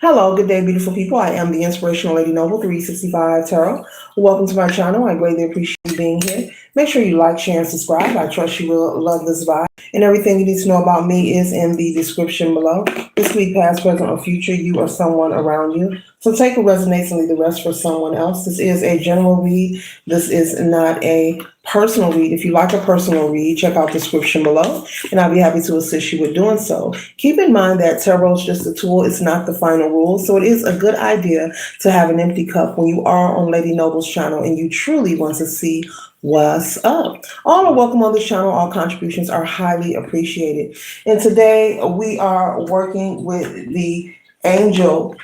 Hello, good day, beautiful people. I am the Inspirational Lady Noble 365 Tarot. Welcome to my channel. I greatly appreciate you being here. Make sure you like, share, and subscribe. I trust you will love this vibe. And everything you need to know about me is in the description below. This week, past, present, or future, you or someone around you. So take what resonates and leave the rest for someone else. This is a general read. This is not a personal read. If you like a personal read, check out the description below, and I'll be happy to assist you with doing so. Keep in mind that tarot is just a tool. It's not the final rule. So it is a good idea to have an empty cup when you are on Lady Noble's channel and you truly want to see what's up. All are welcome on this channel. All contributions are highly appreciated. And today we are working with the angel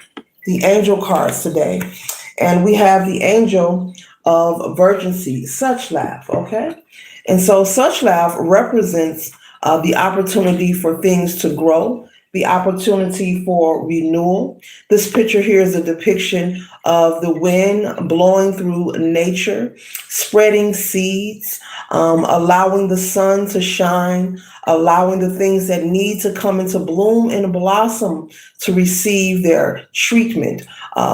cards today. And we have the angel of virginity, such laugh, okay? And so such laugh represents the opportunity for things to grow, the opportunity for renewal. This picture here is a depiction of the wind blowing through nature, spreading seeds, allowing the sun to shine, allowing the things that need to come into bloom and blossom to receive their treatment,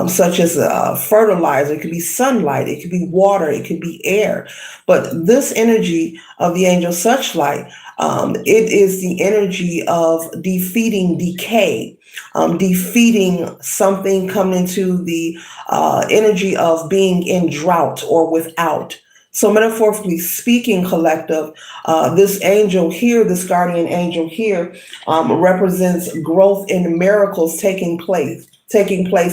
such as fertilizer. It could be sunlight, it could be water, it could be air. But this energy of the angel such light, it is the energy of defeating decay, defeating something, coming into the energy of being in drought or without. So metaphorically speaking, collective, this angel here, this guardian angel here, represents growth and miracles taking place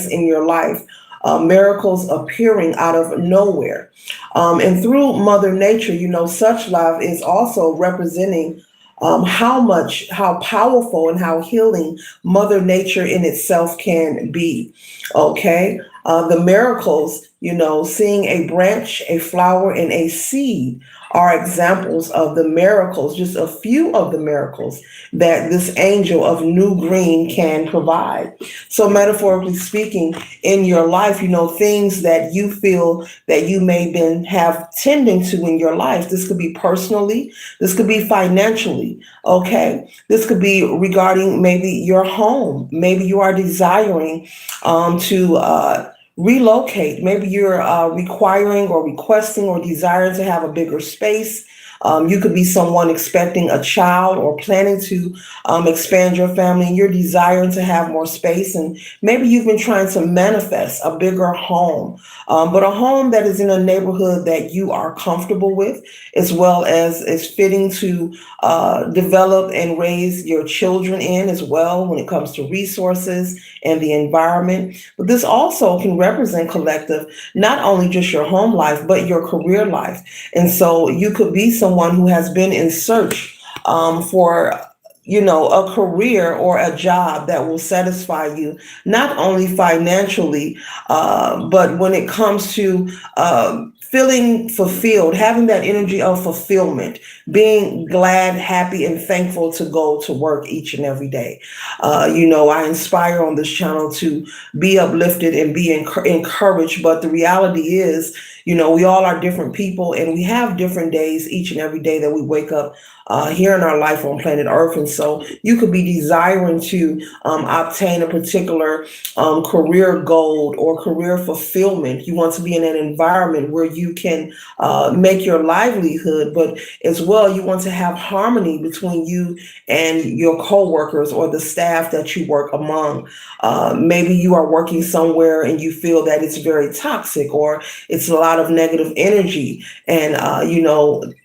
in your life. Miracles appearing out of nowhere. And through Mother Nature, such love is also representing how powerful and how healing Mother Nature in itself can be. Okay. The miracles, seeing a branch, a flower, and a seed are examples of the miracles, just a few of the miracles that this angel of new green can provide. So metaphorically speaking, in your life, things that you feel that you may have tending to in your life. This could be personally, this could be financially, okay? This could be regarding maybe your home. Maybe you are desiring to relocate. Maybe you're requiring or requesting or desiring to have a bigger space. You could be someone expecting a child or planning to expand your family, and you're desiring to have more space. And maybe you've been trying to manifest a bigger home, but a home that is in a neighborhood that you are comfortable with, as well as is fitting to develop and raise your children in as well when it comes to resources and the environment. But this also can represent, collective, not only just your home life, but your career life. And so you could be someone who has been in search for a career or a job that will satisfy you, not only financially, but when it comes to feeling fulfilled, having that energy of fulfillment, being glad, happy, and thankful to go to work each and every day. I inspire on this channel to be uplifted and be encouraged, but the reality is, we all are different people, and we have different days each and every day that we wake up here in our life on planet Earth. And so you could be desiring to obtain a particular career goal or career fulfillment. You want to be in an environment where you can make your livelihood, but as well, you want to have harmony between you and your coworkers or the staff that you work among. Maybe you are working somewhere and you feel that it's very toxic, or it's a lot of negative energy, and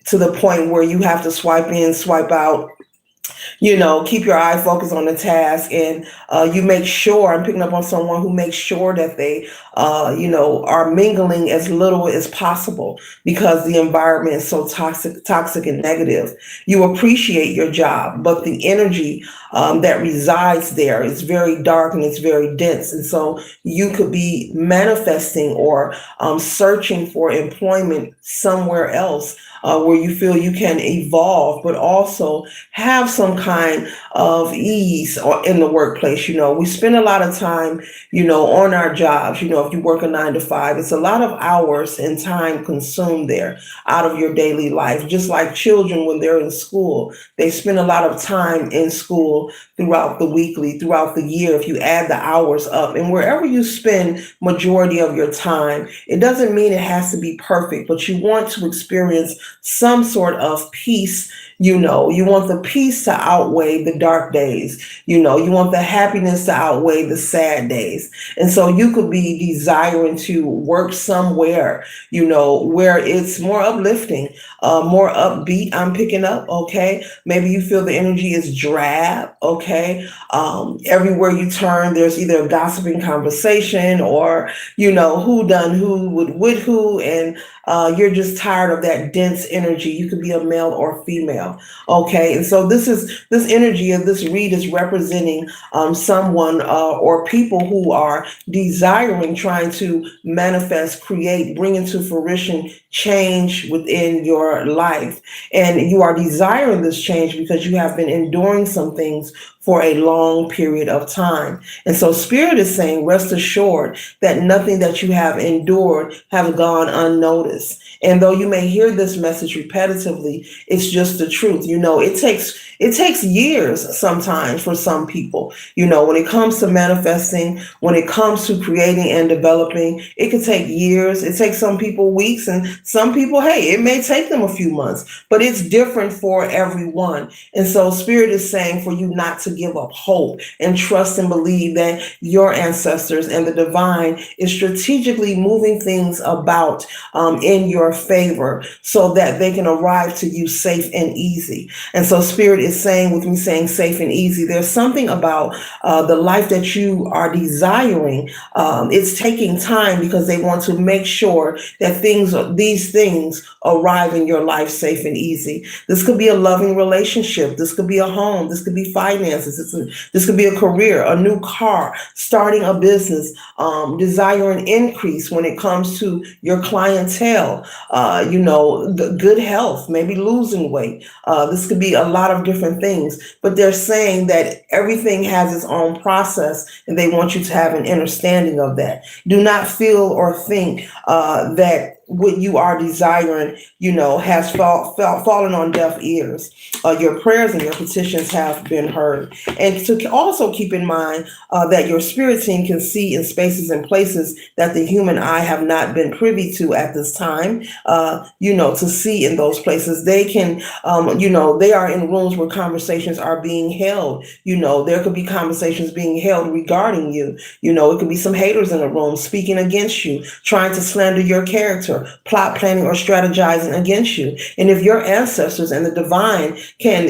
to the point where you have to swipe in, swipe out, keep your eye focused on the task. And you make sure, I'm picking up on someone who makes sure that they, are mingling as little as possible because the environment is so toxic and negative. You appreciate your job, but the energy that resides there is very dark and it's very dense. And so you could be manifesting or searching for employment somewhere else where you feel you can evolve, but also have some kind of ease or in the workplace. We spend a lot of time, on our jobs. If you work a 9 to 5, it's a lot of hours and time consumed there out of your daily life. Just like children when they're in school, they spend a lot of time in school throughout the year, if you add the hours up. And wherever you spend majority of your time, it doesn't mean it has to be perfect, but you want to experience some sort of peace. You want the peace to outweigh the dark days. You want the happiness to outweigh the sad days. And so you could be desiring to work somewhere, where it's more uplifting, more upbeat. I'm picking up. Okay. Maybe you feel the energy is drab. Okay. Everywhere you turn, there's either a gossiping conversation or, who done who with who. And you're just tired of that dense energy. You could be a male or female. Okay. And so this energy of this read is representing someone or people who are desiring, trying to manifest, create, bring into fruition change within your life. And you are desiring this change because you have been enduring some things for a long period of time. And so Spirit is saying, rest assured that nothing that you have endured have gone unnoticed. And though you may hear this message repetitively, it's just the truth. It takes years sometimes for some people. When it comes to manifesting, when it comes to creating and developing, it could take years. It takes some people weeks, and some people, hey, it may take them a few months, but it's different for everyone. And so Spirit is saying for you not to give up hope and trust and believe that your ancestors and the divine is strategically moving things about in your favor so that they can arrive to you safe and easy. And so Spirit is saying, with me saying safe and easy, there's something about the life that you are desiring. It's taking time because they want to make sure that these things arrive in your life safe and easy. This could be a loving relationship. This could be a home. This could be finances. This could be a career, a new car, starting a business, desiring increase when it comes to your clientele, good health, maybe losing weight. This could be a lot of different things, but they're saying that everything has its own process and they want you to have an understanding of that. Do not feel or think that what you are desiring, has fallen on deaf ears. Your prayers and your petitions have been heard. And to also keep in mind that your spirit team can see in spaces and places that the human eye have not been privy to at this time, to see in those places. They can, they are in rooms where conversations are being held. There could be conversations being held regarding you. It could be some haters in the room speaking against you, trying to slander your character, plot planning or strategizing against you. And if your ancestors and the divine can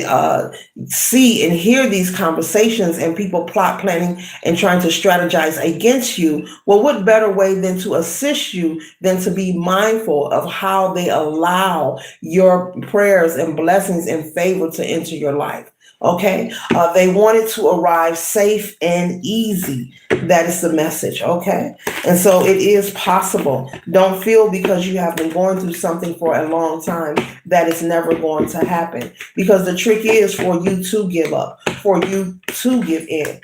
see and hear these conversations and people plot planning and trying to strategize against you, well, what better way than to assist you than to be mindful of how they allow your prayers and blessings and favor to enter your life. Okay. They wanted to arrive safe and easy. That is the message. Okay. And so it is possible. Don't feel because you have been going through something for a long time that it's never going to happen, because the trick is for you to give up, for you to give in.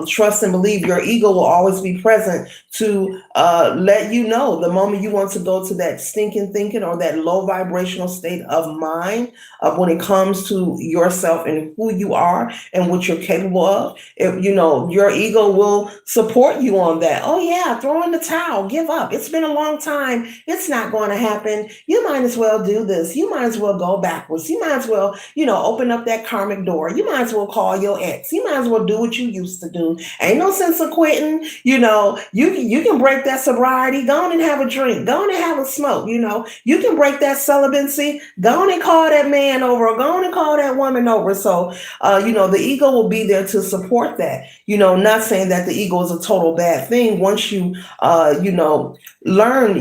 Trust and believe. Your ego will always be present to let you know the moment you want to go to that stinking thinking or that low vibrational state of mind when it comes to yourself and who you are and what you're capable of. If your ego will support you on that. Oh yeah, throw in the towel, give up. It's been a long time. It's not going to happen. You might as well do this. You might as well go backwards. You might as well, open up that karmic door. You might as well call your ex. You might as well do what you used to do. Ain't no sense of quitting. You can break that sobriety. Go on and have a drink. Go on and have a smoke. You can break that celibacy. Go on and call that man over. Or go on and call that woman over. So, the ego will be there to support that. Not saying that the ego is a total bad thing. Once you, learn,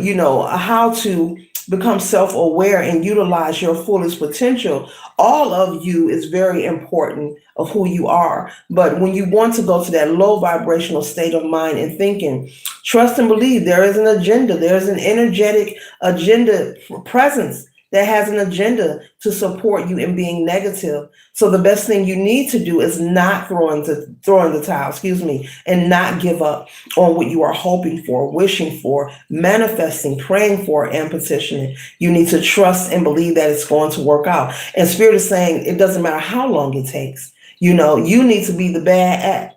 how to become self-aware and utilize your fullest potential, all of you is very important of who you are. But when you want to go to that low vibrational state of mind and thinking, trust and believe there is an agenda. There's an energetic agenda presence that has an agenda to support you in being negative. So the best thing you need to do is not throw in the towel, excuse me, and not give up on what you are hoping for, wishing for, manifesting, praying for, and petitioning. You need to trust and believe that it's going to work out. And Spirit is saying it doesn't matter how long it takes. You need to be the bad act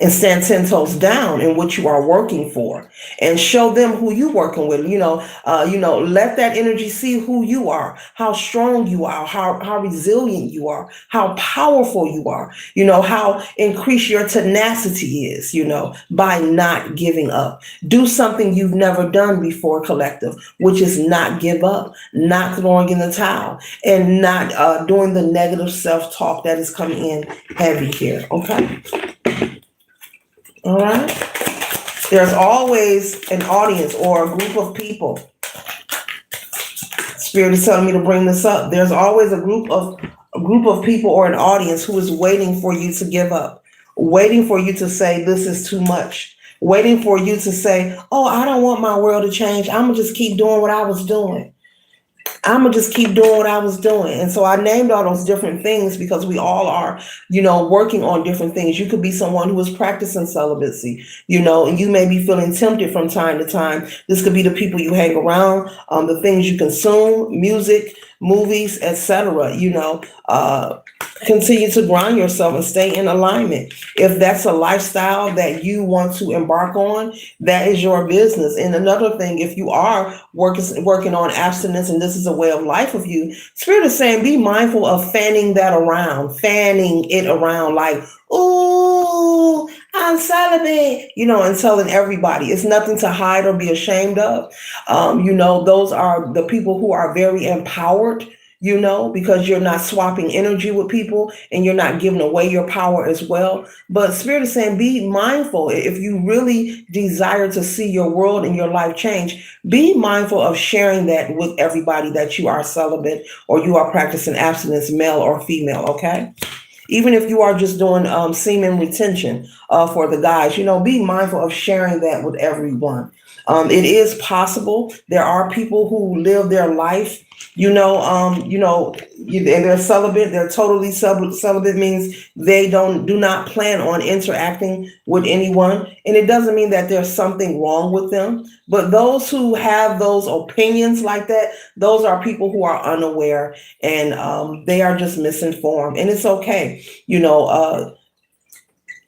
and stand 10 toes down in what you are working for, and show them who you working with. Let that energy see who you are, how strong you are, how resilient you are, how powerful you are, how increased your tenacity is, by not giving up. Do something you've never done before, collective, which is not give up, not throwing in the towel, and not doing the negative self-talk that is coming in heavy here. Okay. All right. There's always an audience or a group of people. Spirit is telling me to bring this up. There's always a group of people or an audience who is waiting for you to give up, waiting for you to say this is too much, waiting for you to say, "Oh, I don't want my world to change. I'm gonna just keep doing what I was doing. I'm gonna just keep doing what I was doing." And so I named all those different things because we all are, working on different things. You could be someone who is practicing celibacy, and you may be feeling tempted from time to time. This could be the people you hang around, the things you consume, music, movies, etc. Continue to grind yourself and stay in alignment. If that's a lifestyle that you want to embark on, that is your business. And another thing, if you are working on abstinence and this is a way of life of you, Spirit is saying be mindful of fanning it around like, "Ooh, I'm celibate," and telling everybody. It's nothing to hide or be ashamed of. Those are the people who are very empowered, because you're not swapping energy with people and you're not giving away your power as well. But Spirit is saying be mindful. If you really desire to see your world and your life change, be mindful of sharing that with everybody that you are celibate or you are practicing abstinence, male or female, okay? Even if you are just doing semen retention for the guys, be mindful of sharing that with everyone. It is possible. There are people who live their life, and they're celibate. They're totally celibate means they do not plan on interacting with anyone. And it doesn't mean that there's something wrong with them. But those who have those opinions like that, those are people who are unaware and they are just misinformed. And it's okay.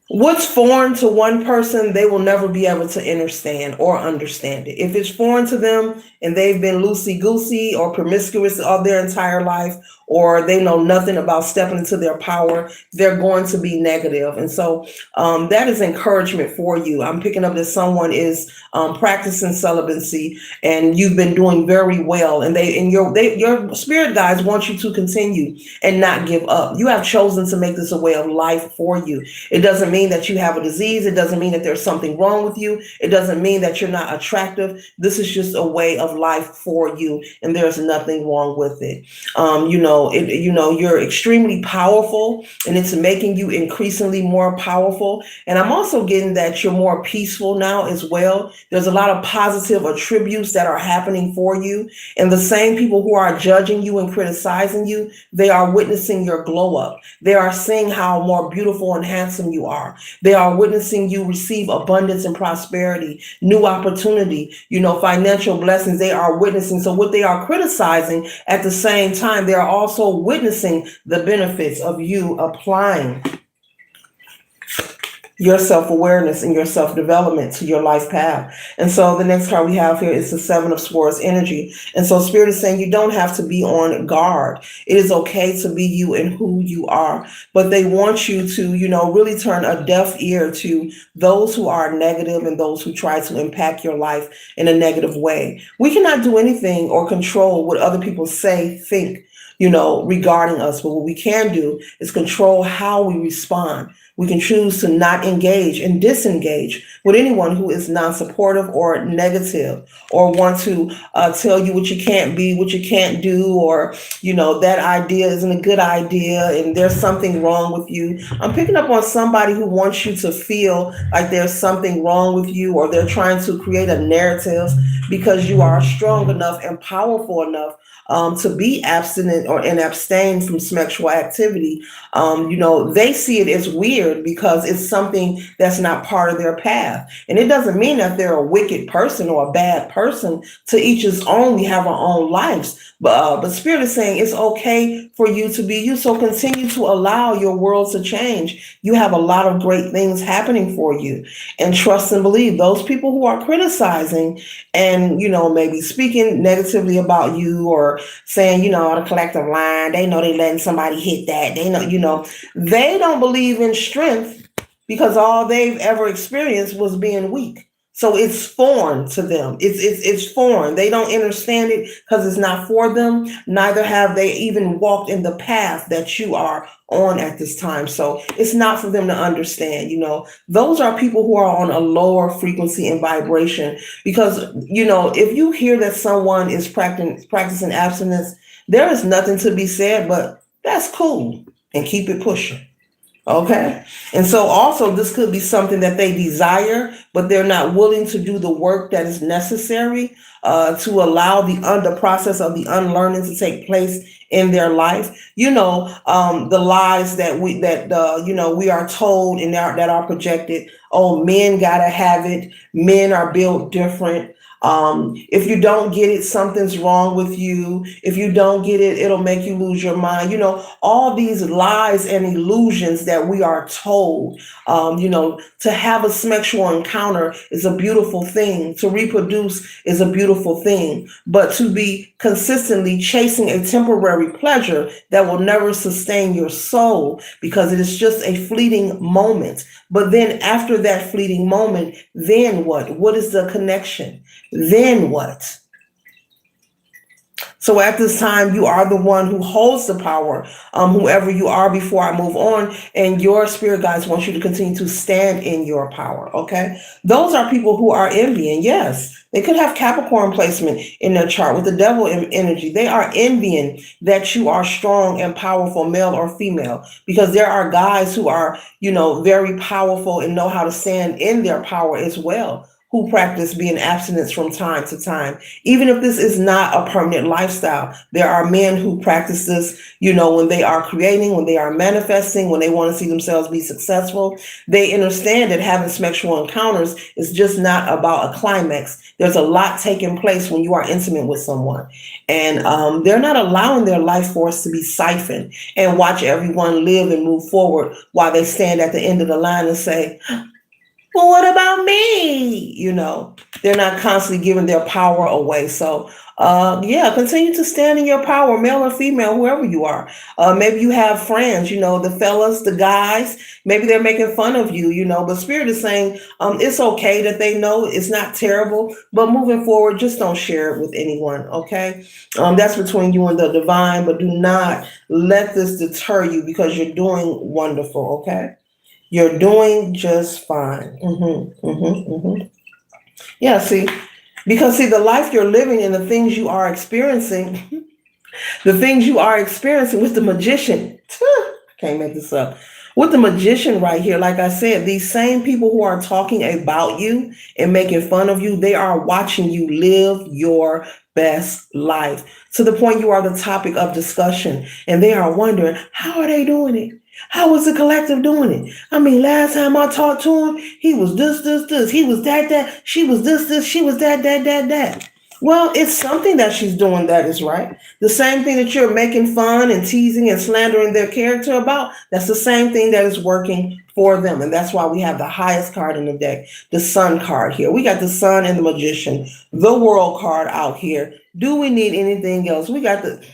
What's foreign to one person, they will never be able to understand it. If it's foreign to them and they've been loosey-goosey or promiscuous all their entire life, or they know nothing about stepping into their power, they're going to be negative. And so that is encouragement for you. I'm picking up that someone is practicing celibacy and you've been doing very well. And your spirit guides want you to continue and not give up. You have chosen to make this a way of life for you. It doesn't mean that you have a disease. It doesn't mean that there's something wrong with you. It doesn't mean that you're not attractive. This is just a way of life for you, and there's nothing wrong with it. You're extremely powerful, and it's making you increasingly more powerful. And I'm also getting that you're more peaceful now as well. There's a lot of positive attributes that are happening for you, and the same people who are judging you and criticizing you, they are witnessing your glow up. They are seeing how more beautiful and handsome you are. They are witnessing you receive abundance and prosperity, new opportunity, financial blessings. They are witnessing. So what they are criticizing at the same time, they are also witnessing the benefits of you applying your self-awareness and your self-development to your life path. And so the next card we have here is the Seven of Swords energy. And so Spirit is saying you don't have to be on guard. It is okay to be you and who you are, but they want you to, really turn a deaf ear to those who are negative and those who try to impact your life in a negative way. We cannot do anything or control what other people say, think, regarding us. But what we can do is control how we respond. We can choose to not engage and disengage with anyone who is non-supportive or negative, or want to tell you what you can't be, what you can't do, or, that idea isn't a good idea and there's something wrong with you. I'm picking up on somebody who wants you to feel like there's something wrong with you, or they're trying to create a narrative because you are strong enough and powerful enough to be abstinent or and abstain from sexual activity, they see it as weird because it's something that's not part of their path. And it doesn't mean that they're a wicked person or a bad person. To each his own. We have our own lives. But Spirit is saying it's okay for you to be you. So continue to allow your world to change. You have a lot of great things happening for you. And trust and believe those people who are criticizing and, maybe speaking negatively about you or saying, the collective line, they know they letting somebody hit that. They know, they don't believe in strength because all they've ever experienced was being weak. So it's foreign to them. It's foreign. They don't understand it because it's not for them. Neither have they even walked in the path that you are on at this time. So it's not for them to understand. Those are people who are on a lower frequency and vibration because, if you hear that someone is practicing abstinence, there is nothing to be said, but that's cool and keep it pushing. Okay. And so also this could be something that they desire, but they're not willing to do the work that is necessary to allow the process of the unlearning to take place in their life. The lies we are told and that are projected. Oh, men gotta have it. Men are built different. If you don't get it, something's wrong with you. If you don't get it, it'll make you lose your mind. All these lies and illusions that we are told. To have a sexual encounter is a beautiful thing. To reproduce is a beautiful thing. But to be consistently chasing a temporary pleasure that will never sustain your soul because it is just a fleeting moment. But then after that fleeting moment, then what? What is the connection? Then what? So at this time, you are the one who holds the power, whoever you are before I move on. And your spirit guides want you to continue to stand in your power. Okay. Those are people who are envying. Yes. They could have Capricorn placement in their chart with the devil energy. They are envying that you are strong and powerful, male or female, because there are guys who are, very powerful and know how to stand in their power as well, who practice being abstinence from time to time. Even if this is not a permanent lifestyle, there are men who practice this, when they are creating, when they are manifesting, when they want to see themselves be successful. They understand that having sexual encounters is just not about a climax. There's a lot taking place when you are intimate with someone. And they're not allowing their life force to be siphoned and watch everyone live and move forward while they stand at the end of the line and say, well, what about me? They're not constantly giving their power away. So, continue to stand in your power, male or female, whoever you are. Maybe you have friends, the fellas, the guys, maybe they're making fun of you, but Spirit is saying it's okay that they know it's not terrible, but moving forward, just don't share it with anyone, okay? That's between you and the divine, but do not let this deter you because you're doing wonderful, okay? You're doing just fine. Yeah, because the life you're living and the things you are experiencing, with the magician, I can't make this up. With the magician right here, like I said, these same people who are talking about you and making fun of you, they are watching you live your best life to the point you are the topic of discussion. And they are wondering, how are they doing it? How was the collective doing it? I mean, last time I talked to him, he was this. He was that. She was this. She was that. Well, it's something that she's doing that is right. The same thing that you're making fun and teasing and slandering their character about, that's the same thing that is working for them. And that's why we have the highest card in the deck, the Sun card here. We got the Sun and the Magician, the World card out here. Do we need anything else? We got the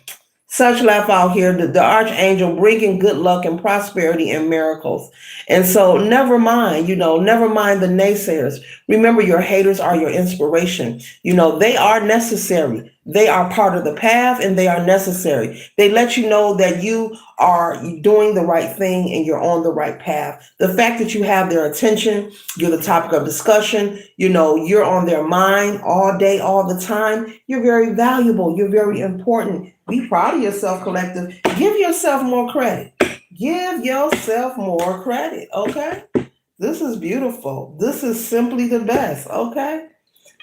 such laugh out here, the archangel bringing good luck and prosperity and miracles. And so never mind the naysayers. Remember, your haters are your inspiration. They are necessary. They are part of the path and they are necessary. They let you know that you are doing the right thing and you're on the right path. The fact that you have their attention, you're the topic of discussion, you're on their mind all day, all the time. You're very valuable. You're very important. Be proud of yourself, collective. Give yourself more credit. Give yourself more credit, okay? This is beautiful. This is simply the best, okay?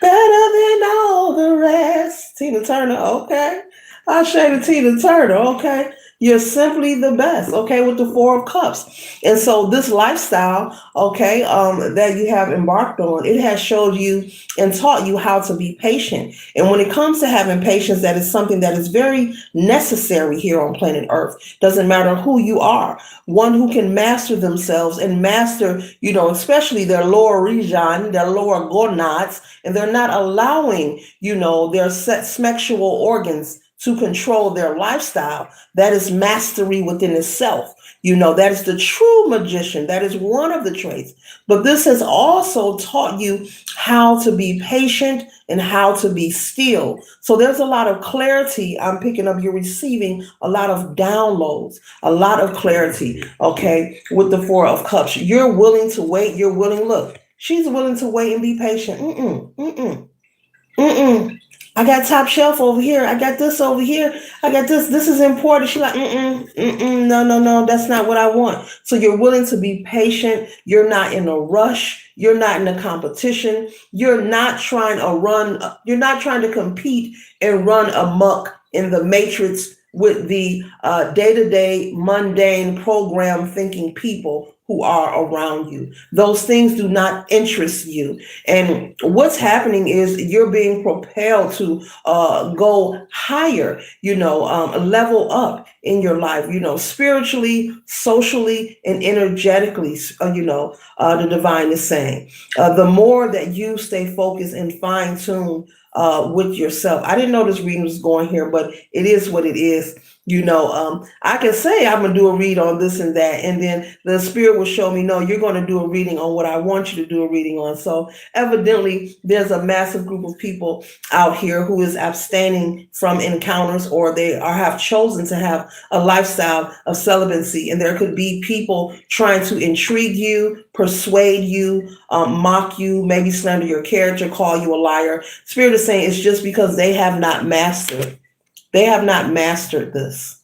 Better than all the rest. Tina Turner, okay? I shade the Tina Turner, okay? You're simply the best, okay, with the Four of Cups. And so this lifestyle, okay, that you have embarked on, it has showed you and taught you how to be patient. And when it comes to having patience, that is something that is very necessary here on planet Earth. Doesn't matter who you are. One who can master themselves and master, especially their lower region, their lower gonads, and they're not allowing, their sexual organs to control their lifestyle. That is mastery within itself. That is the true magician. That is one of the traits. But this has also taught you how to be patient and how to be still. So there's a lot of clarity I'm picking up. You're receiving a lot of downloads, a lot of clarity, okay, with the Four of Cups. You're willing to wait. You're willing. Look, she's willing to wait and be patient. Mm-mm. I got top shelf over here. I got this over here. I got this. This is important. She's like, no, no, no. That's not what I want. So you're willing to be patient. You're not in a rush. You're not in a competition. You're not trying to run. You're not trying to compete and run amok in the matrix with the day-to-day mundane program thinking people who are around you. Those things do not interest you. And what's happening is you're being propelled to go higher, level up in your life, spiritually, socially, and energetically, the divine is saying. The more that you stay focused and fine tuned with yourself. I didn't know this reading was going here, but it is what it is. I can say I'm gonna do a read on this and that, and then the spirit will show me, no, you're going to do a reading on what I want you to do a reading on. So evidently, there's a massive group of people out here who is abstaining from encounters, or they have chosen to have a lifestyle of celibacy, and there could be people trying to intrigue you, persuade you, mock you, maybe slander your character, call you a liar. Spirit is saying it's just because they have not mastered. They have not mastered this.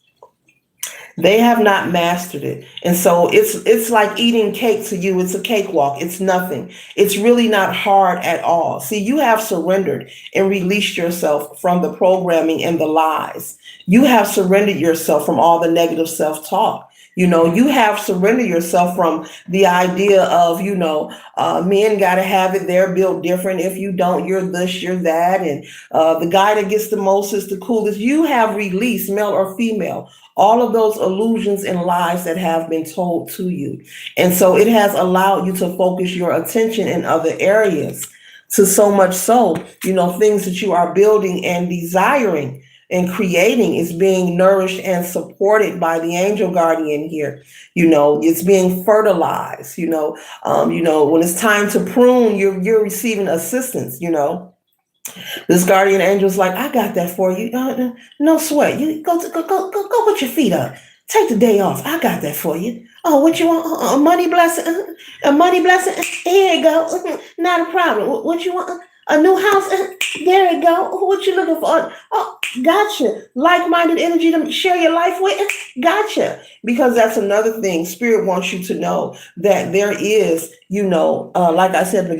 They have not mastered it. And so it's like eating cake to you. It's a cakewalk. It's nothing. It's really not hard at all. See, you have surrendered and released yourself from the programming and the lies. You have surrendered yourself from all the negative self-talk. You have surrendered yourself from the idea of, men got to have it. They're built different. If you don't, you're this, you're that. And the guy that gets the most is the coolest. You have released, male or female, all of those illusions and lies that have been told to you. And so it has allowed you to focus your attention in other areas, to so much so, things that you are building and desiring and creating is being nourished and supported by the angel guardian here. It's being fertilized. When it's time to prune, you're receiving assistance. This guardian angel's like, I got that for you. No sweat. You go put your feet up. Take the day off. I got that for you. Oh, what you want? A money blessing? A money blessing? Here you go. Not a problem. What you want? A new house? There you go. What you looking for? Oh, gotcha. Like-minded energy to share your life with? Gotcha. Because that's another thing. Spirit wants you to know that there is, like I said at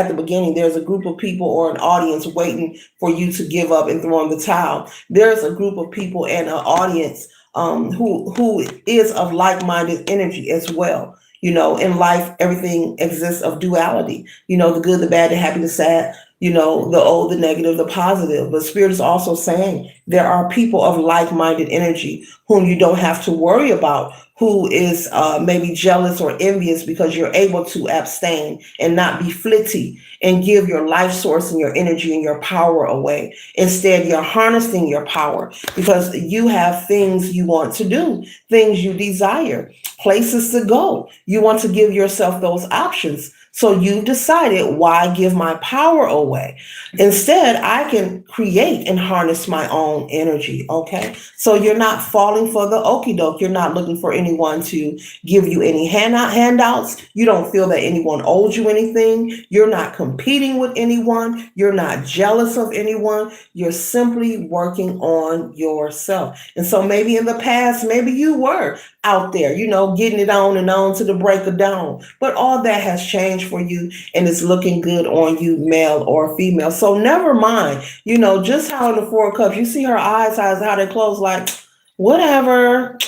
the beginning, there's a group of people or an audience waiting for you to give up and throw in the towel. There's a group of people and an audience who is of like-minded energy as well. In life, everything exists of duality, the good, the bad, the happy, the sad, the old, the negative, the positive. But Spirit is also saying there are people of like-minded energy whom you don't have to worry about, who is maybe jealous or envious because you're able to abstain and not be flitty and give your life source and your energy and your power away. Instead, you're harnessing your power because you have things you want to do, things you desire, places to go. You want to give yourself those options. So you decided, why give my power away? Instead, I can create and harness my own energy. Okay. So you're not falling for the okie doke. You're not looking for anyone to give you any handouts. You don't feel that anyone owes you anything. You're not competing with anyone. You're not jealous of anyone. You're simply working on yourself. And so maybe in the past, maybe you were out there, getting it on and on to the break of dawn. But all that has changed for you and it's looking good on you, male or female. So never mind, just how in the Four of Cups, you see her eyes, how they close, like, whatever,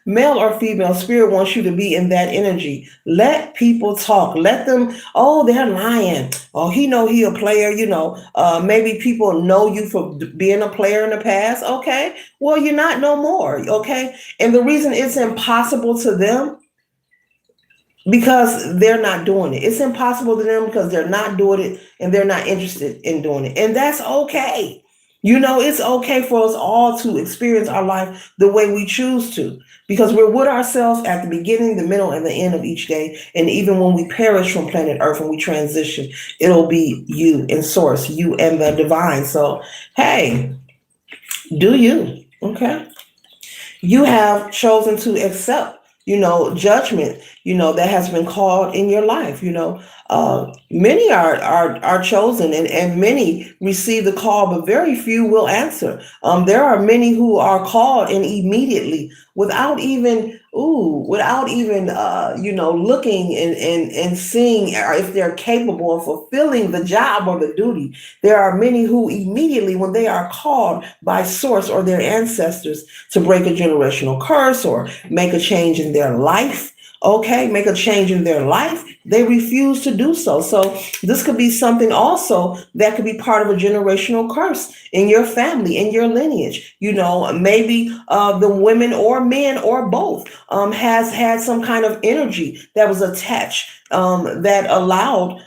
male or female, spirit wants you to be in that energy. Let people talk. Let them, oh, they're lying. Oh, he a player, maybe people know you for being a player in the past. Okay, well, you're not no more. Okay, and the reason it's impossible to them because they're not doing it. It's impossible to them because they're not doing it and they're not interested in doing it. And that's okay. It's okay for us all to experience our life the way we choose to, because we're with ourselves at the beginning, the middle, and the end of each day. And even when we perish from planet Earth and we transition, it'll be you and source, you and the divine. So, hey, do you, okay? You have chosen to accept, judgment, that has been called in your life. Many are chosen, and many receive the call, but very few will answer. There are many who are called and immediately, looking and seeing if they're capable of fulfilling the job or the duty. There are many who immediately, when they are called by source or their ancestors to break a generational curse or make a change in their life, make a change in their life, they refuse to do so. So this could be something also that could be part of a generational curse in your family, in your lineage. Maybe the women or men or both has had some kind of energy that was attached that allowed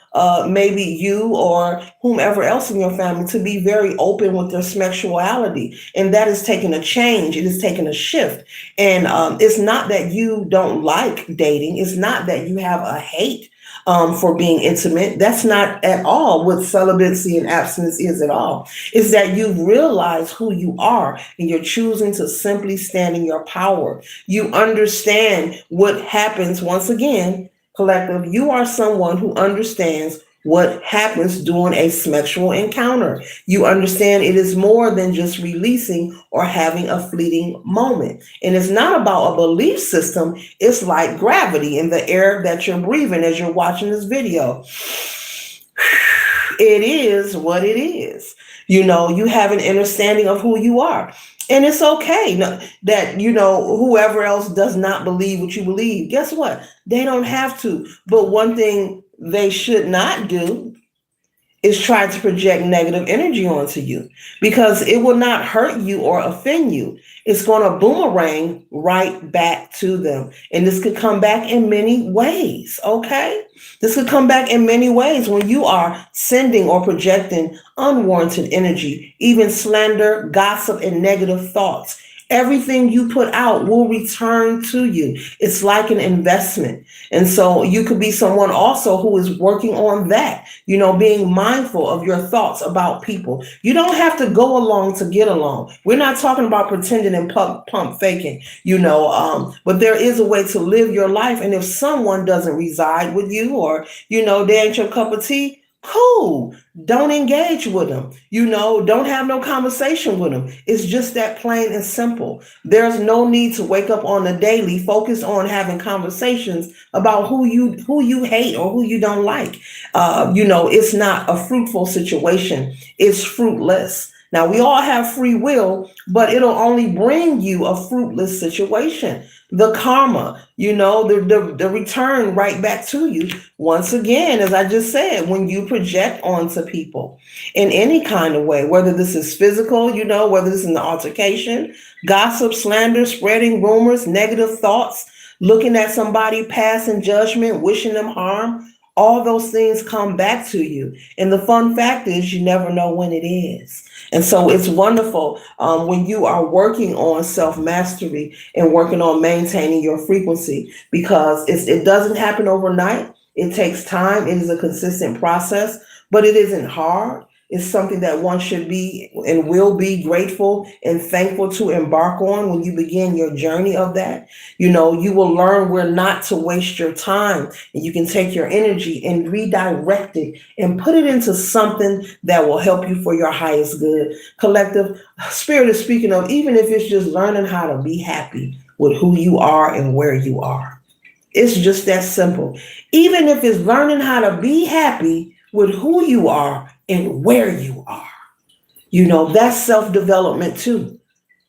maybe you or whomever else in your family to be very open with their sexuality. And that is taking a change. It is taking a shift. And it's not that you don't like dating. It's not that you have a hate for being intimate. That's not at all what celibacy and abstinence is at all. It's that you've realized who you are and you're choosing to simply stand in your power. You understand what happens once again. Collective, you are someone who understands what happens during a sexual encounter. You understand it is more than just releasing or having a fleeting moment. And it's not about a belief system. It's like gravity in the air that you're breathing as you're watching this video. It is what it is. You have an understanding of who you are. And it's okay that, whoever else does not believe what you believe. Guess what? They don't have to. But one thing they should not do is try to project negative energy onto you, because it will not hurt you or offend you. It's going to boomerang right back to them. And this could come back in many ways, okay? This could come back in many ways when you are sending or projecting unwarranted energy, even slander, gossip, and negative thoughts. Everything you put out will return to you. It's like an investment. And so you could be someone also who is working on that, being mindful of your thoughts about people. You don't have to go along to get along. We're not talking about pretending and pump faking, but there is a way to live your life. And if someone doesn't reside with you or, they ain't your cup of tea, cool. Don't engage with them. Don't have no conversation with them. It's just that plain and simple. There's no need to wake up on the daily, focus on having conversations about who you hate or who you don't like. It's not a fruitful situation. It's fruitless. Now, we all have free will, but it'll only bring you a fruitless situation. The karma, the return right back to you. Once again, as I just said, when you project onto people in any kind of way, whether this is physical, whether this is an altercation, gossip, slander, spreading rumors, negative thoughts, looking at somebody, passing judgment, wishing them harm, all those things come back to you. And the fun fact is you never know when it is. And so it's wonderful when you are working on self-mastery and working on maintaining your frequency, because it doesn't happen overnight. It takes time. It is a consistent process, but it isn't hard. It's something that one should be and will be grateful and thankful to embark on when you begin your journey of that. You will learn where not to waste your time, and you can take your energy and redirect it and put it into something that will help you for your highest good. Collective, Spirit is speaking of, even if it's just learning how to be happy. with who you are and where you are. It's just that simple. Even if it's learning how to be happy with who you are and where you are. That's self development too.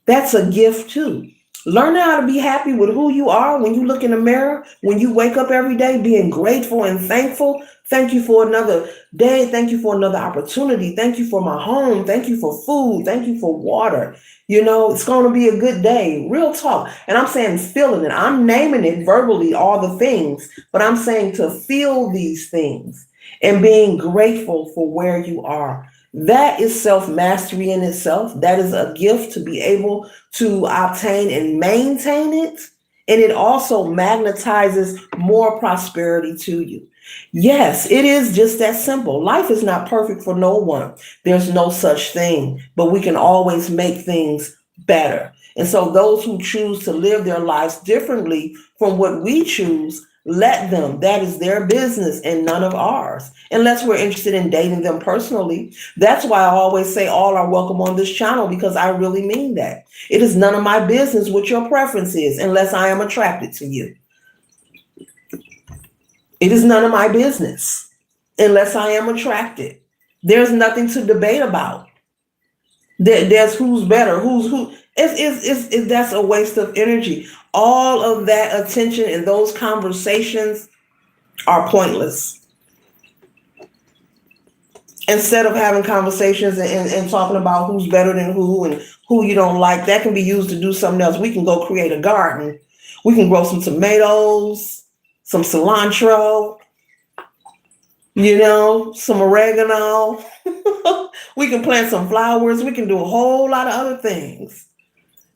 That's a gift too. Learning how to be happy with who you are when you look in the mirror, when you wake up every day, being grateful and thankful. Thank you for another day. Thank you for another opportunity. Thank you for my home. Thank you for food. Thank you for water. It's going to be a good day. Real talk. And I'm saying feeling it. I'm naming it verbally, all the things, but I'm saying to feel these things and being grateful for where you are. That is self mastery in itself. That is a gift to be able to obtain and maintain it. And it also magnetizes more prosperity to you. Yes, it is just that simple. Life is not perfect for no one. There's no such thing, but we can always make things better. And so, those who choose to live their lives differently from what we choose, let them. That is their business and none of ours, unless we're interested in dating them personally. That's why I always say all are welcome on this channel, because I really mean that. It is none of my business what your preference is unless I am attracted to you. It is none of my business unless I am attracted. There's nothing to debate about. There's who's better, who's who. That's a waste of energy. All of that attention and those conversations are pointless. Instead of having conversations and talking about who's better than who and who you don't like, that can be used to do something else. We can go create a garden. We can grow some tomatoes, some cilantro, some oregano. We can plant some flowers. We can do a whole lot of other things.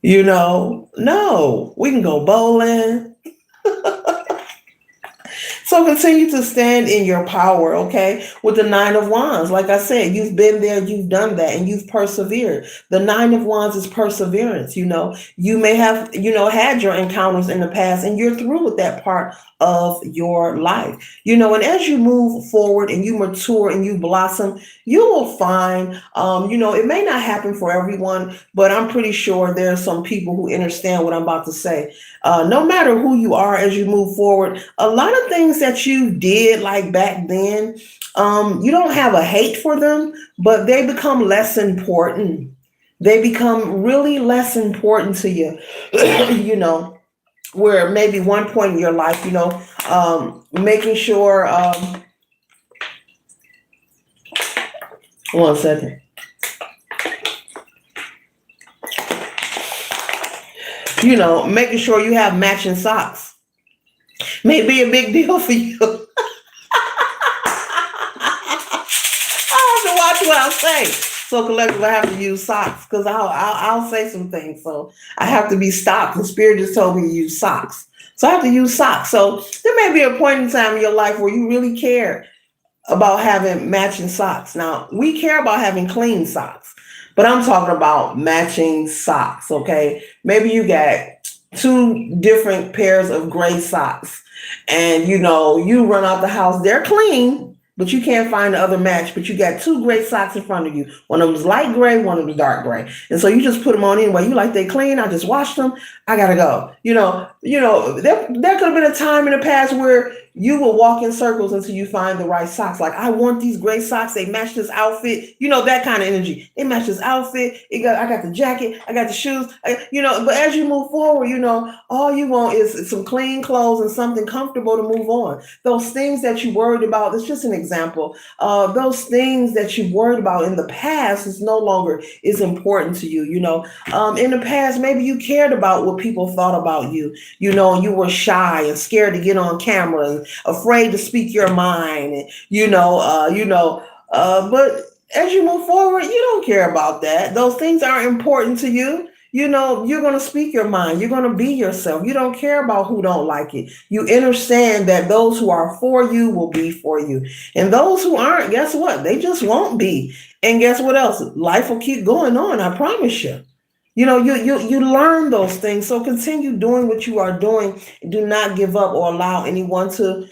No, we can go bowling. So continue to stand in your power, okay? With the Nine of Wands, like I said, you've been there, you've done that, and you've persevered. The Nine of Wands is perseverance, You may have, had your encounters in the past, and you're through with that part of your life, and as you move forward and you mature and you blossom, you will find, it may not happen for everyone, but I'm pretty sure there are some people who understand what I'm about to say. No matter who you are as you move forward, a lot of things that you did like back then, you don't have a hate for them, but they become less important. They become really less important to you, where maybe one point in your life, making sure, one second. Making sure you have matching socks may be a big deal for you. I have to watch what I say. So collectively, I have to use socks because I'll say some things. So I have to be stopped. The spirit just told me to use socks. So I have to use socks. So there may be a point in time in your life where you really care about having matching socks. Now, we care about having clean socks, but I'm talking about matching socks, okay? Maybe you got two different pairs of gray socks and, you run out the house, they're clean, but you can't find the other match, but you got two gray socks in front of you. One of them's light gray, one of them's dark gray. And so you just put them on anyway. You like they clean, I just washed them, I gotta go. There could have been a time in the past where you will walk in circles until you find the right socks. Like, I want these gray socks. They match this outfit. That kind of energy. It matches outfit. I got the jacket. I got the shoes. But as you move forward, all you want is some clean clothes and something comfortable to move on. Those things that you worried about, it's just an example. Those things that you worried about in the past is no longer is important to you. In the past, maybe you cared about what people thought about you, and you were shy and scared to get on camera and afraid to speak your mind, and but as you move forward, you don't care about that. Those things aren't important to you. You're going to speak your mind. You're going to be yourself. You don't care about who don't like it. You understand that those who are for you will be for you. And those who aren't, guess what? They just won't be. And guess what else? Life will keep going on. I promise you. You learn those things. So continue doing what you are doing. Do not give up or allow anyone to,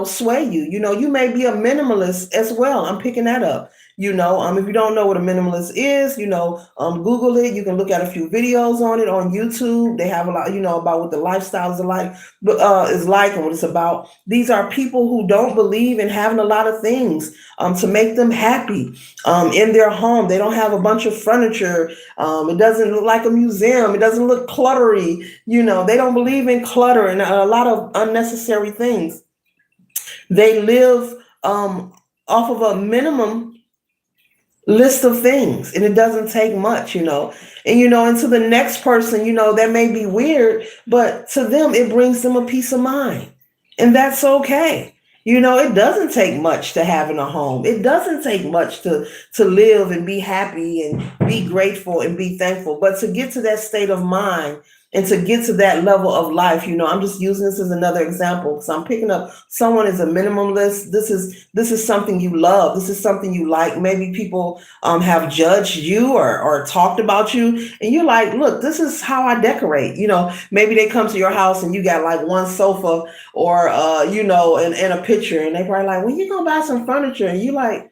sway you. You may be a minimalist as well. I'm picking that up. If you don't know what a minimalist is, Google it. You can look at a few videos on it on YouTube. They have a lot, about what the lifestyles are like, is like and what it's about. These are people who don't believe in having a lot of things to make them happy in their home. They don't have a bunch of furniture. It doesn't look like a museum. It doesn't look cluttery. They don't believe in clutter and a lot of unnecessary things. They live off of a minimum list of things, and it doesn't take much. And to the next person, that may be weird, but to them it brings them a peace of mind, and that's okay. It doesn't take much to have in a home. It doesn't take much to live and be happy and be grateful and be thankful, but to get to that state of mind and to get to that level of life. I'm just using this as another example because I'm picking up someone is a minimalist. This is something you love. This is something you like. Maybe people have judged you or talked about you, and you're like, look, this is how I decorate. Maybe they come to your house and you got like one sofa or and a picture, and they probably like, when you gonna buy some furniture? And you like,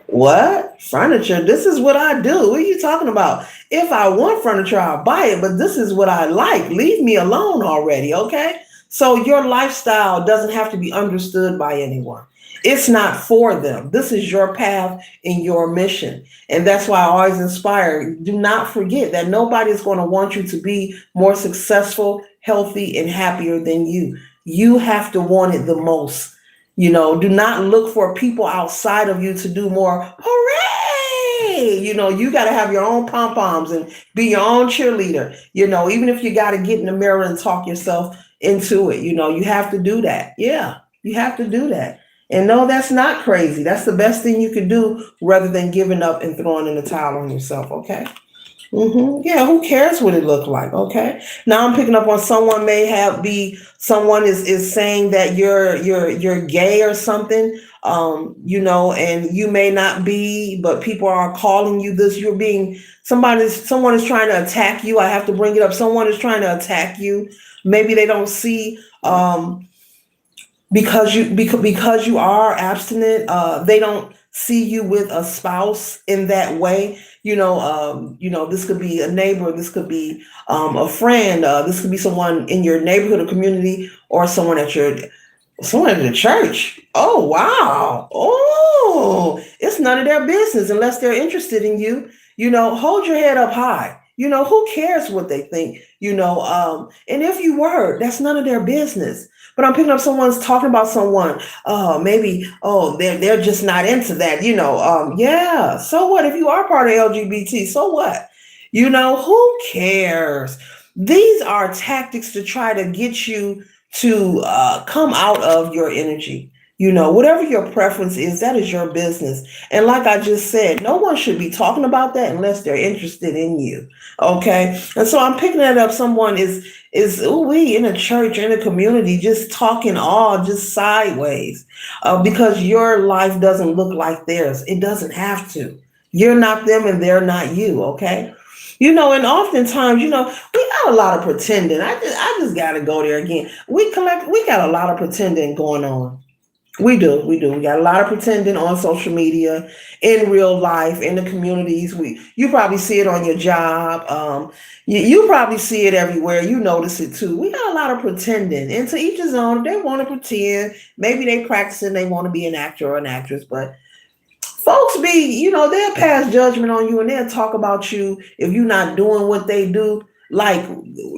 what? Furniture? This is what I do. What are you talking about? If I want furniture, I'll buy it, but this is what I like. Leave me alone already, okay? So your lifestyle doesn't have to be understood by anyone. It's not for them. This is your path and your mission. And that's why I always inspire. Do not forget that nobody's going to want you to be more successful, healthy, and happier than you. You have to want it the most. Do not look for people outside of you to do more. Hooray! You got to have your own pom poms and be your own cheerleader. Even if you got to get in the mirror and talk yourself into it, you have to do that. Yeah, you have to do that. And no, that's not crazy. That's the best thing you can do rather than giving up and throwing in the towel on yourself. Okay. Yeah, who cares what it looked like? Okay. Now I'm picking up on someone someone is saying that you're gay or something, and you may not be, but people are calling you this. Someone is trying to attack you. I have to bring it up. Someone is trying to attack you. Maybe they don't see because you are abstinent, they don't see you with a spouse in that way. This could be a neighbor, this could be a friend, this could be someone in your neighborhood or community, or someone at the church. Oh wow. Oh, it's none of their business unless they're interested in you. Hold your head up high. Who cares what they think? And if you were, that's none of their business. But I'm picking up someone's talking about someone. They're just not into that. Yeah. So what if you are part of LGBT? So what? Who cares? These are tactics to try to get you to come out of your energy. Whatever your preference is, that is your business. And like I just said, no one should be talking about that unless they're interested in you. Okay. And so I'm picking that up. Someone is in a church, in a community, just talking all just sideways because your life doesn't look like theirs. It doesn't have to. You're not them and they're not you. Okay. And oftentimes, we got a lot of pretending. I just got to go there again. We got a lot of pretending going on. We do. We got a lot of pretending on social media, in real life, in the communities. You probably see it on your job. You probably see it everywhere. You notice it too. We got a lot of pretending, and to each his own. If they want to pretend, maybe they practicing. They want to be an actor or an actress, but folks they'll pass judgment on you and they'll talk about you if you're not doing what they do, like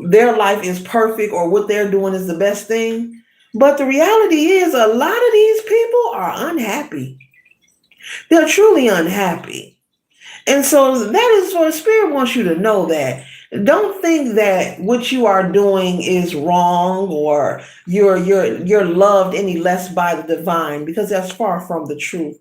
their life is perfect or what they're doing is the best thing. But the reality is a lot of these people are unhappy. They're truly unhappy. And so that is what Spirit wants you to know, that don't think that what you are doing is wrong or you're loved any less by the divine, because that's far from the truth.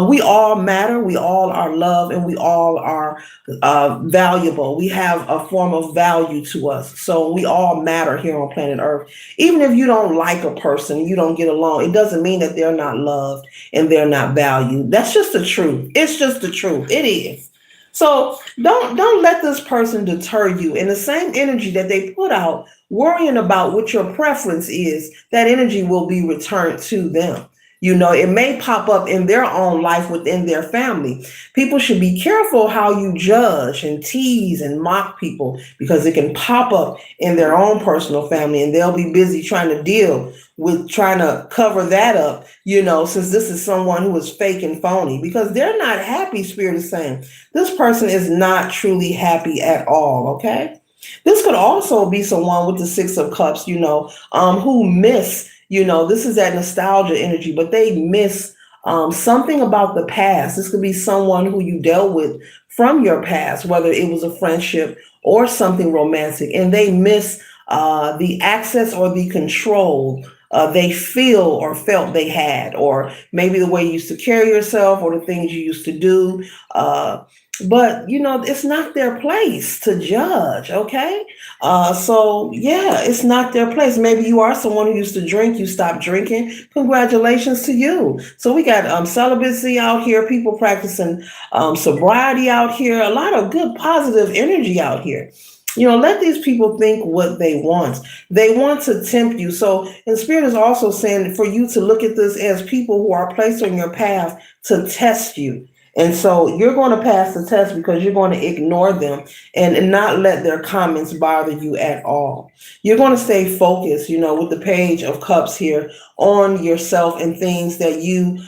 We all matter. We all are loved, and we all are valuable. We have a form of value to us. So we all matter here on planet Earth. Even if you don't like a person, you don't get along, it doesn't mean that they're not loved and they're not valued. That's just the truth. It's just the truth. It is. So don't let this person deter you. In the same energy that they put out, worrying about what your preference is, that energy will be returned to them. It may pop up in their own life within their family. People should be careful how you judge and tease and mock people because it can pop up in their own personal family and they'll be busy trying to deal with trying to cover that up, since this is someone who is fake and phony because they're not happy, Spirit is saying. This person is not truly happy at all, okay? This could also be someone with the Six of Cups, who miss, this is that nostalgia energy, but they miss something about the past. This could be someone who you dealt with from your past, whether it was a friendship or something romantic, and they miss the access or the control they feel or felt they had, or maybe the way you used to carry yourself or the things you used to do. But it's not their place to judge, okay? So yeah, it's not their place. Maybe you are someone who used to drink, you stopped drinking. Congratulations to you. So we got celibacy out here, people practicing sobriety out here, a lot of good positive energy out here. Let these people think what they want. They want to tempt you. So, and Spirit is also saying for you to look at this as people who are placed on your path to test you. And so you're going to pass the test because you're going to ignore them and not let their comments bother you at all. You're going to stay focused, with the Page of Cups here on yourself and things that you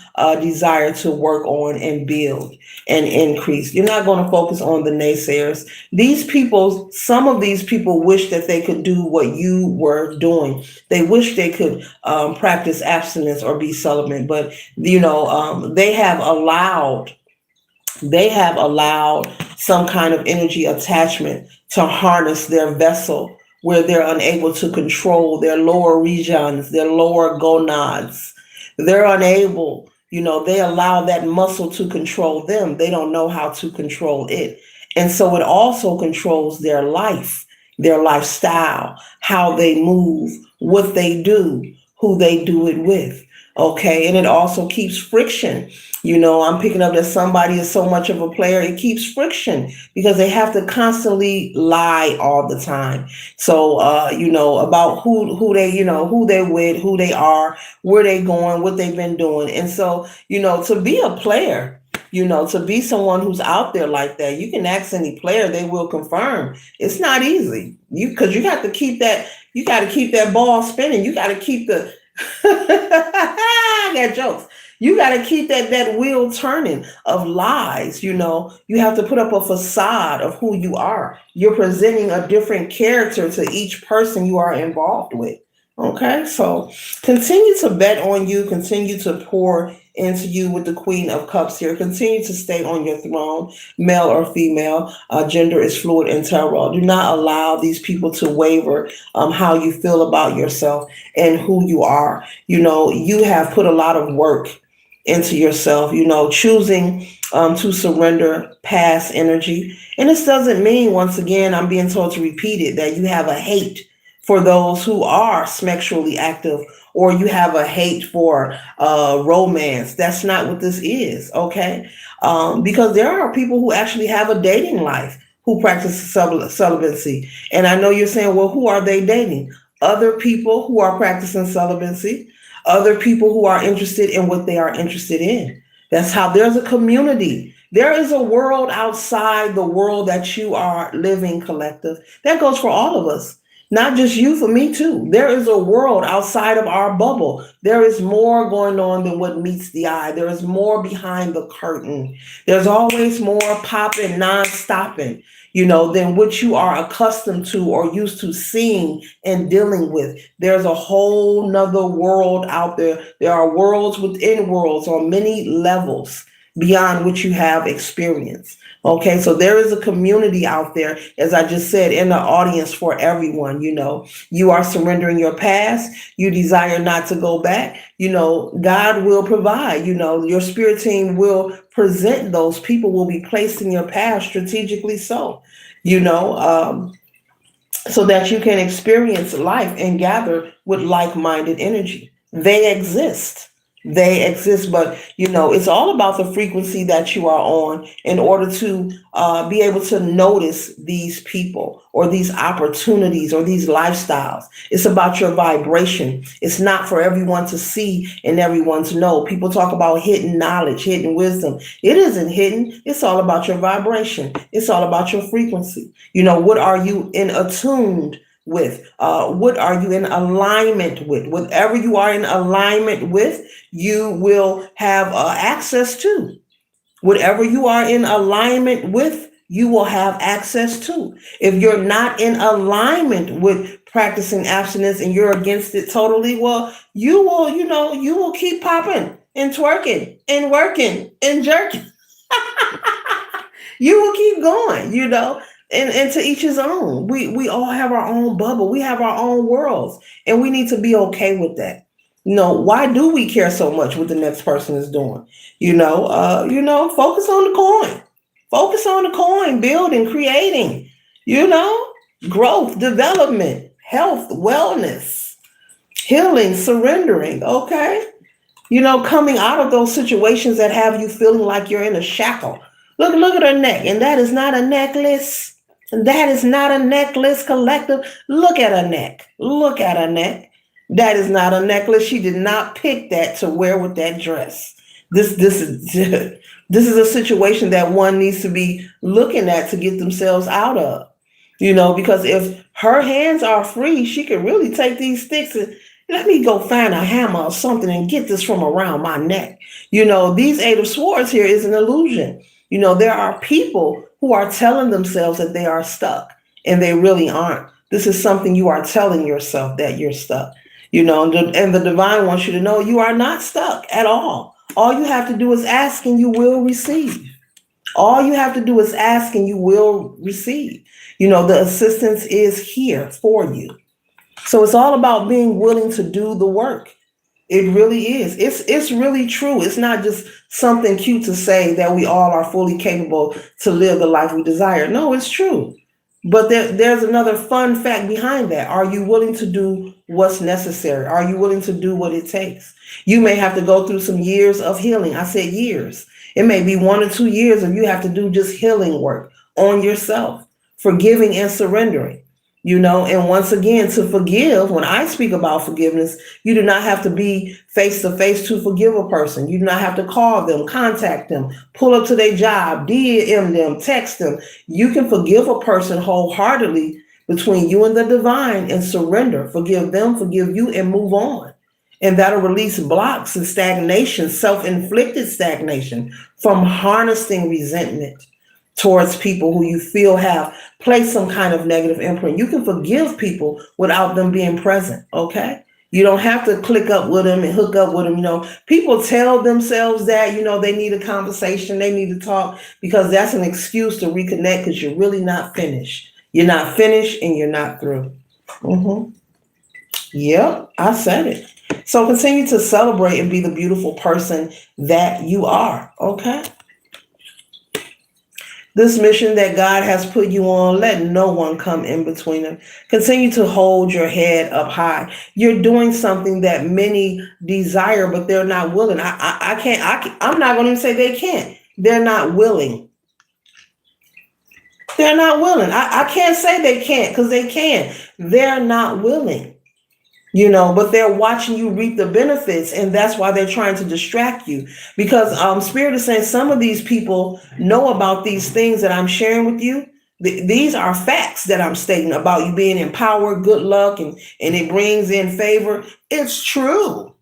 desire to work on and build and increase. You're not going to focus on the naysayers. Some of these people wish that they could do what you were doing. They wish they could practice abstinence or be celibate, but they have allowed some kind of energy attachment to harness their vessel where they're unable to control their lower regions, their lower gonads. They're unable, they allow that muscle to control them. They don't know how to control it. And so it also controls their life, their lifestyle, how they move, what they do, who they do it with. Okay. And it also keeps friction. I'm picking up that somebody is so much of a player, it keeps friction because they have to constantly lie all the time. So, about who they're with, who they are, where they going, what they've been doing. And so, to be a player, to be someone who's out there like that, you can ask any player, they will confirm. It's not easy. Because you got to keep that ball spinning. You got to keep the I got jokes. You got to keep that wheel turning of lies. You have to put up a facade of who you are. You're presenting a different character to each person you are involved with. Okay, so continue to bet on you, continue to pour into you with the Queen of Cups here. Continue to stay on your throne, male or female. Gender is fluid in tarot. Do not allow these people to waver how you feel about yourself and who you are. You have put a lot of work into yourself, choosing to surrender past energy. And this doesn't mean, once again, I'm being told to repeat it, that you have a hate for those who are sexually active or you have a hate for romance. That's not what this is, okay? Because there are people who actually have a dating life who practice celibacy. And I know you're saying, well, who are they dating? Other people who are practicing celibacy, other people who are interested in what they are interested in. That's how there's a community. There is a world outside the world that you are living, collective. That goes for all of us. Not just you, for me too. There is a world outside of our bubble. There is more going on than what meets the eye. There is more behind the curtain. There's always more popping, non-stopping, than what you are accustomed to or used to seeing and dealing with. There's a whole nother world out there. There are worlds within worlds on many levels beyond what you have experienced. Okay, so there is a community out there, as I just said, in the audience for everyone. You are surrendering your past. You desire not to go back. God will provide. Your spirit team will present those people, will be placed in your path strategically so that you can experience life and gather with like-minded energy. They exist. They exist, but it's all about the frequency that you are on in order to be able to notice these people or these opportunities or these lifestyles. It's about your vibration. It's not for everyone to see and everyone to know. People talk about hidden knowledge, hidden wisdom. It isn't hidden. It's all about your vibration. It's all about your frequency. What are you in attuned with? What are you in alignment with? Whatever you are in alignment with, you will have access to. Whatever you are in alignment with, you will have access to. If you're not in alignment with practicing abstinence and you're against it totally, well, you will keep popping and twerking and working and jerking. You will keep going. And to each his own. We all have our own bubble. We have our own worlds, and we need to be okay with that. Why do we care so much what the next person is doing? Focus on the coin. Focus on the coin, building, creating, growth, development, health, wellness, healing, surrendering, okay? Coming out of those situations that have you feeling like you're in a shackle. Look at her neck, and that is not a necklace. That is not a necklace, collective. Look at her neck. Look at her neck. That is not a necklace. She did not pick that to wear with that dress. This is this is a situation that one needs to be looking at to get themselves out of. Because if her hands are free, she could really take these sticks and let me go find a hammer or something and get this from around my neck. These Eight of Swords here is an illusion. There are people who are telling themselves that they are stuck and they really aren't. This is something you are telling yourself, that you're stuck. And the divine wants you to know you are not stuck at all. All you have to do is ask and you will receive. All you have to do is ask and you will receive. The assistance is here for you. So it's all about being willing to do the work. It really is. It's really true. It's not just something cute to say that we all are fully capable to live the life we desire. No, it's true. But there's another fun fact behind that. Are you willing to do what's necessary? Are you willing to do what it takes? You may have to go through some years of healing. I said years. It may be 1 or 2 years of you have to do just healing work on yourself, forgiving and surrendering. And once again, to forgive, when I speak about forgiveness, you do not have to be face to face to forgive a person. You do not have to call them, contact them, pull up to their job, DM them, text them. You can forgive a person wholeheartedly between you and the divine and surrender. Forgive them, forgive you, and move on. And that'll release blocks and stagnation, self-inflicted stagnation from harnessing resentment towards people who you feel have placed some kind of negative imprint. You can forgive people without them being present, okay? You don't have to click up with them and hook up with them. People tell themselves that, they need a conversation, they need to talk, because that's an excuse to reconnect because you're really not finished. You're not finished and you're not through. Yep, I said it. So continue to celebrate and be the beautiful person that you are, okay? This mission that God has put you on, let no one come in between them. Continue to hold your head up high. You're doing something that many desire, but they're not willing. I'm not going to say they can't. They're not willing. They're not willing. I can't say they can't because they can. They're not willing. But they're watching you reap the benefits, and that's why they're trying to distract you. Because Spirit is saying some of these people know about these things that I'm sharing with you. These are facts that I'm stating about you being empowered, good luck, and it brings in favor. It's true.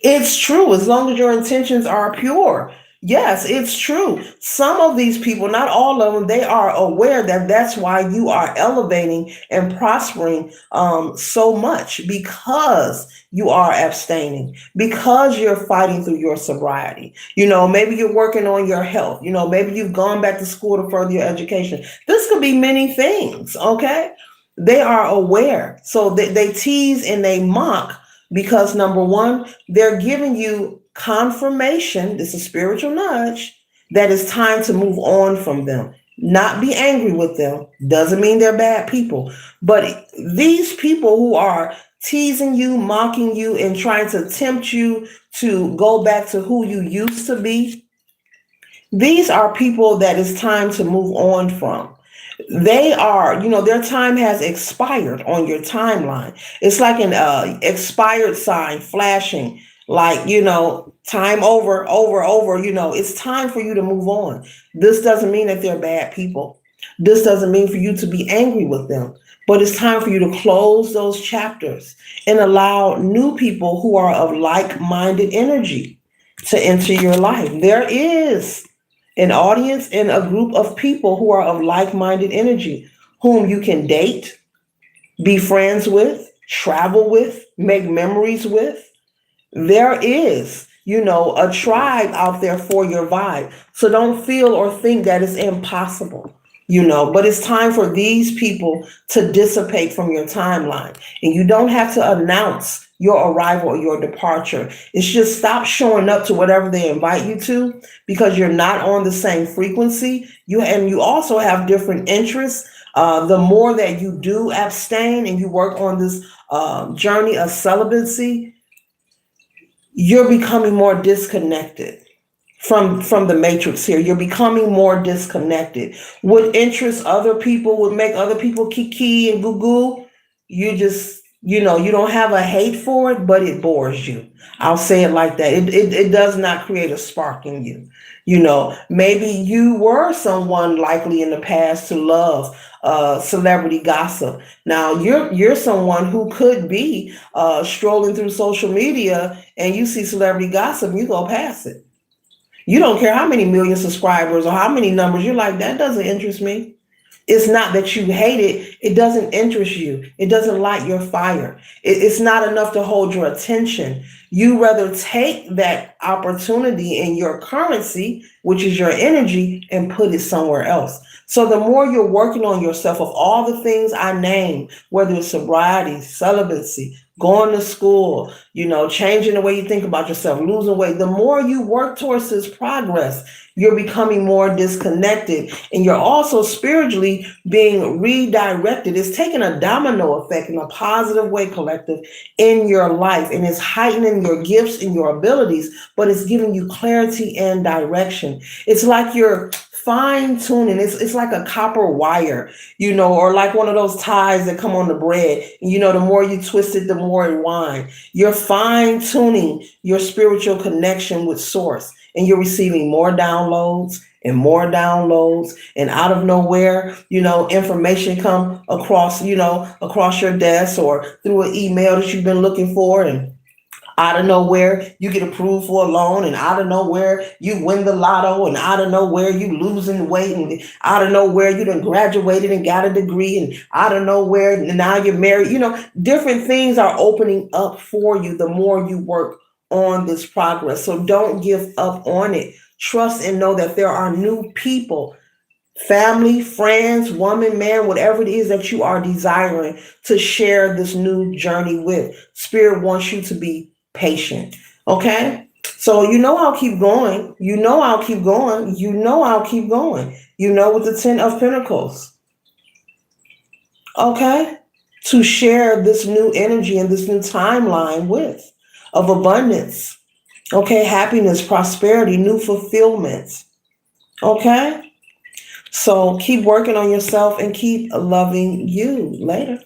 It's true as long as your intentions are pure. Yes, it's true. Some of these people, not all of them, they are aware that that's why you are elevating and prospering so much, because you are abstaining, because you're fighting through your sobriety. Maybe you're working on your health. Maybe you've gone back to school to further your education. This could be many things, okay? They are aware. So they tease and they mock because, number one, they're giving you confirmation, this is a spiritual nudge, that it's time to move on from them. Not be angry with them. Doesn't mean they're bad people. But these people who are teasing you, mocking you, and trying to tempt you to go back to who you used to be, these are people that it's time to move on from. They are, their time has expired on your timeline. It's like an expired sign flashing, like, time over. It's time for you to move on. This doesn't mean that they're bad people. This doesn't mean for you to be angry with them, but it's time for you to close those chapters and allow new people who are of like minded energy to enter your life. There is an audience and a group of people who are of like minded energy, whom you can date, be friends with, travel with, make memories with. There is, a tribe out there for your vibe. So don't feel or think that it's impossible, but it's time for these people to dissipate from your timeline. And you don't have to announce your arrival or your departure. It's just stop showing up to whatever they invite you to, because you're not on the same frequency. You also have different interests. The more that you do abstain and you work on this journey of celibacy, you're becoming more disconnected from the matrix here. You're becoming more disconnected. Would interest other people, would make other people kiki and goo goo. You just, you don't have a hate for it, but it bores you. I'll say it like that. It does not create a spark in you. Maybe you were someone likely in the past to love celebrity gossip. Now you're someone who could be strolling through social media and you see celebrity gossip and you go past it. You don't care how many million subscribers or how many numbers. You're like, that doesn't interest me. It's not that you hate it. It doesn't interest you. It doesn't light your fire. It's not enough to hold your attention. You rather take that opportunity in your currency, which is your energy, and put it somewhere else. So the more you're working on yourself, of all the things I named, whether it's sobriety, celibacy, going to school, changing the way you think about yourself, losing weight, the more you work towards this progress, you're becoming more disconnected, and you're also spiritually being redirected. It's taking a domino effect in a positive way, collective, in your life, and it's heightening your gifts and your abilities, but it's giving you clarity and direction. It's like you're fine tuning. It's like a copper wire, or like one of those ties that come on the bread. The more you twist it, the more it winds. You're fine tuning your spiritual connection with source, and you're receiving more downloads and more downloads, and out of nowhere, information come across, across your desk or through an email that you've been looking for, and out of nowhere, you get approved for a loan, and out of nowhere, you win the lotto, and out of nowhere, you losing weight, and out of nowhere, you done graduated and got a degree, and out of nowhere, now you're married. Different things are opening up for you the more you work on this progress. So don't give up on it. Trust and know that there are new people, family, friends, woman, man, whatever it is that you are desiring to share this new journey with. Spirit wants you to be patient. Okay? So I'll keep going. I'll keep going. I'll keep going. With the 10 of Pentacles. Okay? To share this new energy and this new timeline with of abundance. Okay? Happiness, prosperity, new fulfillment. Okay? So keep working on yourself and keep loving you. Later.